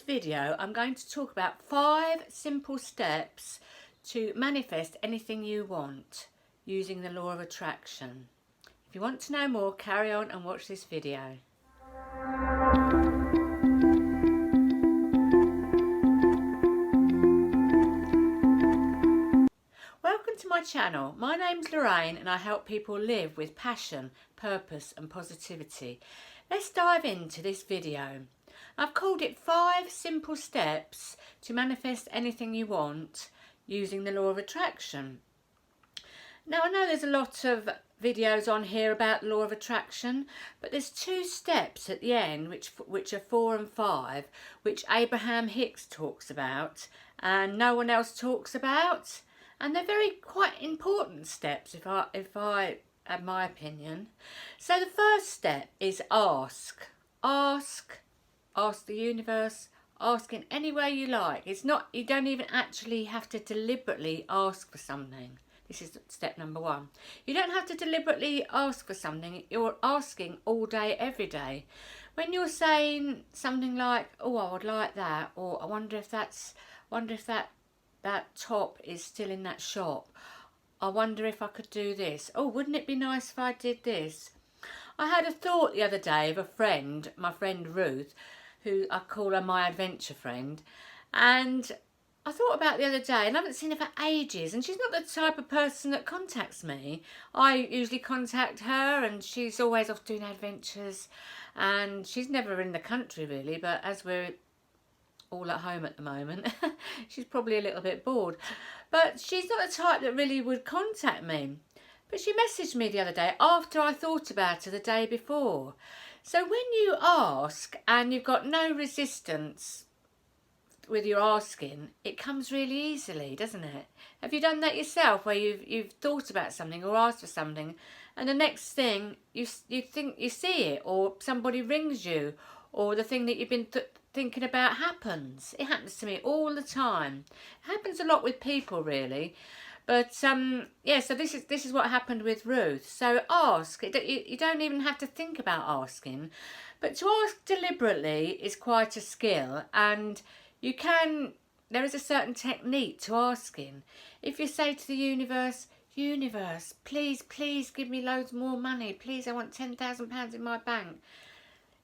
video I'm going to talk about 5 simple steps to manifest anything you want using the law of attraction. If you want to know more, carry on and watch this video. Welcome to my channel. My name's Lorraine and I help people live with passion, purpose and positivity. Let's dive into this video. I've called it 5 simple steps to manifest anything you want using the law of attraction. Now I know there's a lot of videos on here about the law of attraction, but there's 2 steps at the end which are 4 and 5, which Abraham Hicks talks about and no one else talks about, and they're very quite important steps if I have my opinion. So the first step is ask the universe, ask in any way you like. It's not, you don't even actually have to deliberately ask for something. This is step number 1. You don't have to deliberately ask for something. You're asking all day, every day. When you're saying something like, "Oh, I would like that," or "I wonder if that top is still in that shop. I wonder if I could do this. Oh, wouldn't it be nice if I did this?" I had a thought the other day of a friend, my friend Ruth, who I call her my adventure friend, and I thought about the other day, and I haven't seen her for ages, and she's not the type of person that contacts me. I usually contact her, and she's always off doing adventures, and she's never in the country really, but as we're all at home at the moment, she's probably a little bit bored. But she's not the type that really would contact me. But she messaged me the other day after I thought about her the day before. So when you ask and you've got no resistance with your asking, it comes really easily, doesn't it? Have you done that yourself, where you've thought about something or asked for something, and the next thing you think you see it, or somebody rings you, or the thing that you've been thinking about happens? It happens to me all the time. It happens a lot with people really, but yeah. So this is what happened with Ruth. So ask. You don't even have to think about asking, but to ask deliberately is quite a skill, and there is a certain technique to asking. If you say to the universe, "Universe, please give me loads more money. Please, I want £10,000 in my bank."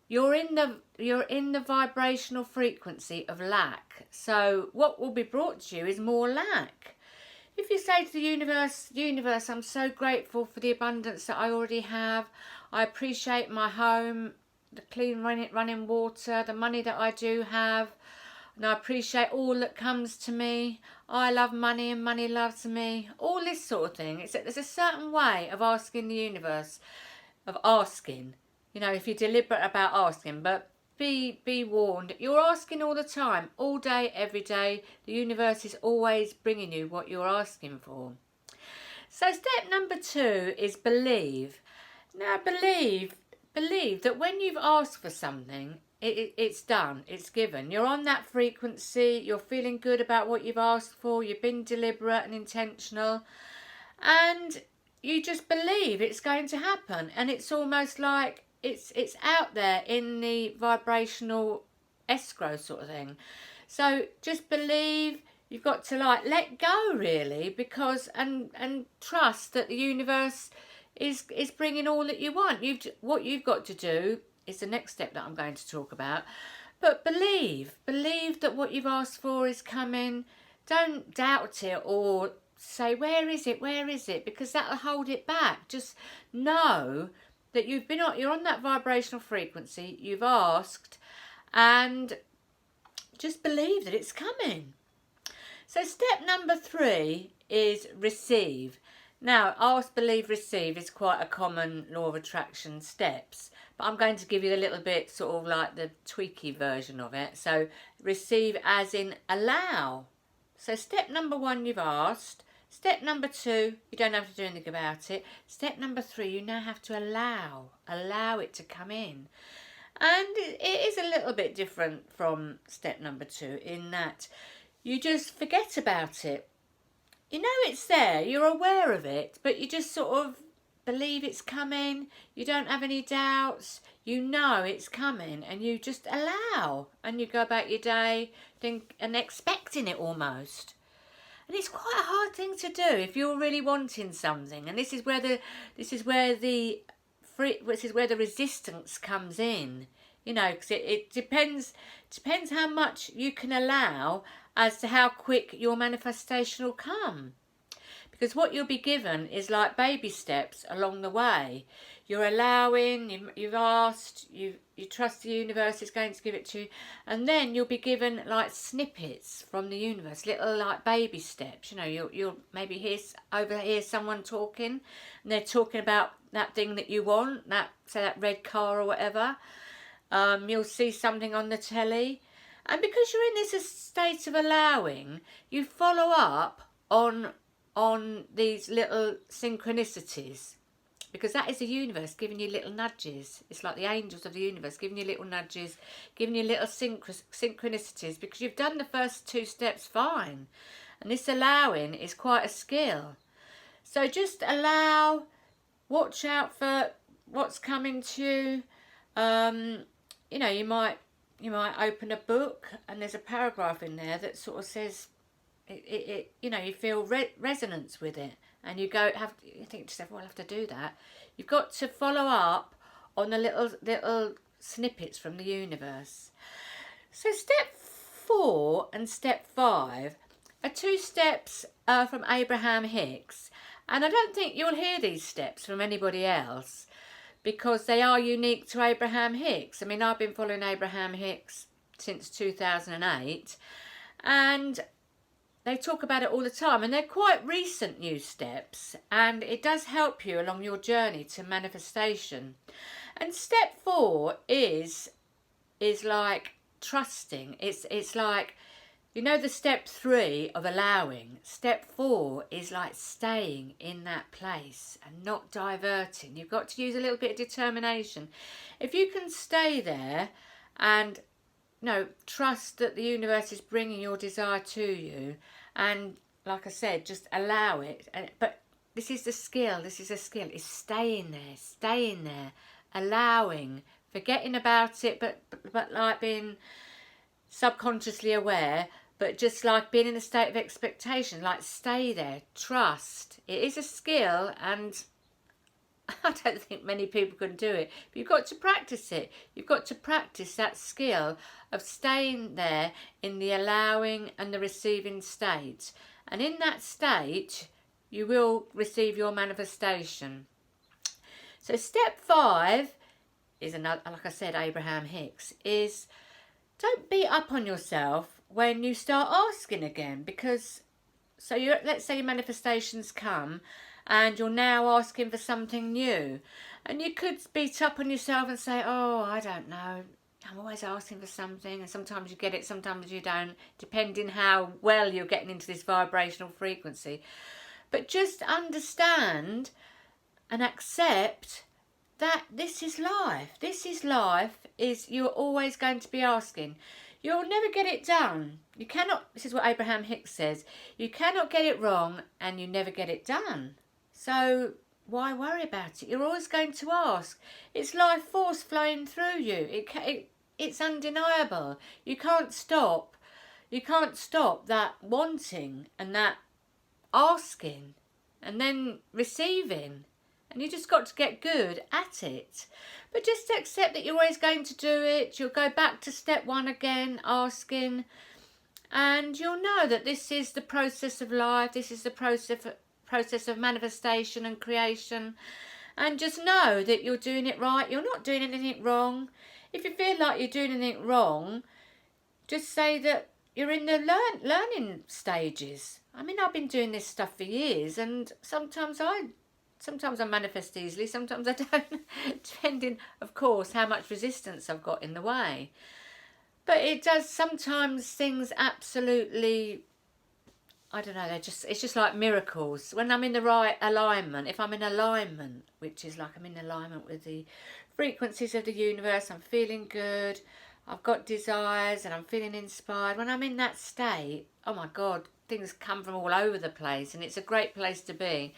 You're in the vibrational frequency of lack. So what will be brought to you is more lack. If you say to the universe, "I'm so grateful for the abundance that I already have. I appreciate my home, the clean running water, the money that I do have, and I appreciate all that comes to me. I love money and money loves me." All this sort of thing. There's a certain way of asking the universe, of asking. You know, if you're deliberate about asking, but be warned, you're asking all the time, all day, every day. The universe is always bringing you what you're asking for. So step number 2 is believe. Now believe that when you've asked for something, it's done, it's given. You're on that frequency, you're feeling good about what you've asked for, you've been deliberate and intentional, and you just believe it's going to happen, and it's almost like it's out there in the vibrational escrow sort of thing. So just believe. You've got to let go really, because and trust that the universe is bringing all that you want. What you've got to do is the next step that I'm going to talk about. But believe that what you've asked for is coming. Don't doubt it or say, where is it, because that'll hold it back. Just know that you're on that vibrational frequency, you've asked, and just believe that it's coming. So step number 3 is receive. Now, ask, believe, receive is quite a common law of attraction steps, but I'm going to give you a little bit sort of like the tweaky version of it. So receive as in allow. So step number 1, you've asked. Step number 2, you don't have to do anything about it. Step number 3, you now have to allow it to come in. And it is a little bit different from step number 2 in that you just forget about it. You know it's there, you're aware of it, but you just sort of believe it's coming. You don't have any doubts. You know it's coming, and you just allow, and you go about your day and expecting it almost. And it's quite a hard thing to do if you're really wanting something. And this is where the resistance comes in. You know, because it depends how much you can allow as to how quick your manifestation will come. Because what you'll be given is like baby steps along the way. You're allowing, you've asked, you trust the universe is going to give it to you, and then you'll be given like snippets from the universe, little like baby steps. You know, you'll maybe overhear someone talking, and they're talking about that thing that you want, say that red car or whatever. You'll see something on the telly, and because you're in this state of allowing, you follow up on these little synchronicities, because that is the universe giving you little nudges. It's like the angels of the universe giving you little nudges, giving you little synchronicities, because you've done the first 2 steps fine, and this allowing is quite a skill. So just allow, watch out for what's coming to you. You know, you might open a book and there's a paragraph in there that sort of says, you know, you feel resonance with it, and you think to yourself, well, I'll have to do that. You've got to follow up on the little snippets from the universe. So step 4 and step 5 are 2 steps from Abraham Hicks, and I don't think you'll hear these steps from anybody else, because they are unique to Abraham Hicks. I mean, I've been following Abraham Hicks since 2008, and they talk about it all the time, and they're quite recent new steps, and it does help you along your journey to manifestation. And step 4 is like trusting. It's like, you know, the step 3 of allowing. Step 4 is like staying in that place and not diverting. You've got to use a little bit of determination. If you can stay there and trust that the universe is bringing your desire to you, and like I said, just allow it. But this is the skill. This is a skill. Is staying there, allowing, forgetting about it, but like being subconsciously aware, but just like being in a state of expectation. Like stay there, trust. It is a skill, and I don't think many people can do it, but you've got to practice it. You've got to practice that skill of staying there in the allowing and the receiving state. And in that state, you will receive your manifestation. So step 5 is another, like I said, Abraham Hicks, is don't beat up on yourself when you start asking again, because let's say your manifestations come, and you're now asking for something new, and you could beat up on yourself and say, oh, I don't know, I'm always asking for something, and sometimes you get it, sometimes you don't, depending how well you're getting into this vibrational frequency. But just understand and accept that this is life. You're always going to be asking. You'll never get it done. You cannot, this is what Abraham Hicks says, you cannot get it wrong and you never get it done. So why worry about it? You're always going to ask. It's life force flowing through you. It's undeniable. You can't stop that wanting and that asking and then receiving. And you just got to get good at it. But just accept that you're always going to do it. You'll go back to step 1 again, asking. And you'll know that this is the process of life. This is the process of manifestation and creation. And just know that you're doing it right. You're not doing anything wrong. If you feel like you're doing anything wrong, just say that you're in the learning stages. I mean, I've been doing this stuff for years, and sometimes I manifest easily, sometimes I don't, depending, of course, how much resistance I've got in the way. But it does, sometimes things absolutely, I don't know, it's just like miracles. When I'm in the right alignment, if I'm in alignment, which is like I'm in alignment with the frequencies of the universe, I'm feeling good, I've got desires and I'm feeling inspired. When I'm in that state, oh my God, things come from all over the place, and it's a great place to be.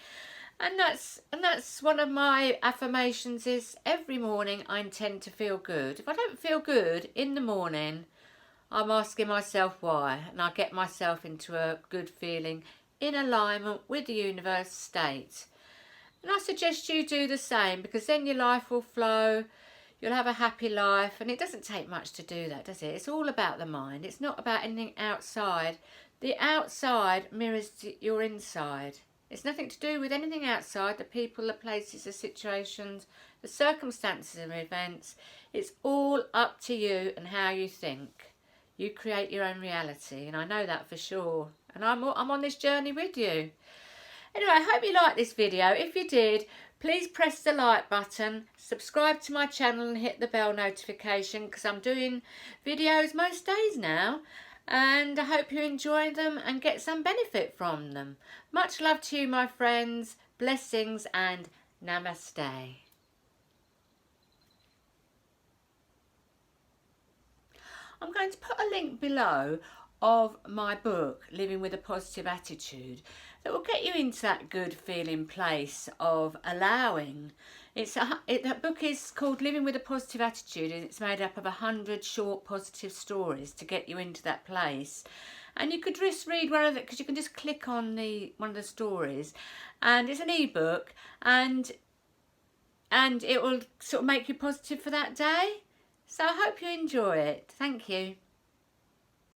And that's one of my affirmations is every morning I intend to feel good. If I don't feel good in the morning, I'm asking myself why, and I get myself into a good feeling in alignment with the universe state. And I suggest you do the same, because then your life will flow, you'll have a happy life, and it doesn't take much to do that, does it? It's all about the mind. It's not about anything outside. The outside mirrors your inside. It's nothing to do with anything outside, the people, the places, the situations, the circumstances and events. It's all up to you and how you think. You create your own reality, and I know that for sure. And I'm on this journey with you. Anyway, I hope you liked this video. If you did, please press the like button, subscribe to my channel and hit the bell notification, because I'm doing videos most days now. And I hope you enjoy them and get some benefit from them. Much love to you, my friends. Blessings and namaste. I'm going to put a link below of my book, Living with a Positive Attitude, that will get you into that good feeling place of allowing. That book is called Living with a Positive Attitude, and it's made up of 100 short positive stories to get you into that place. And you could just read one of it, because you can just click on one of the stories, and it's an ebook, and it will sort of make you positive for that day. So I hope you enjoy it. Thank you.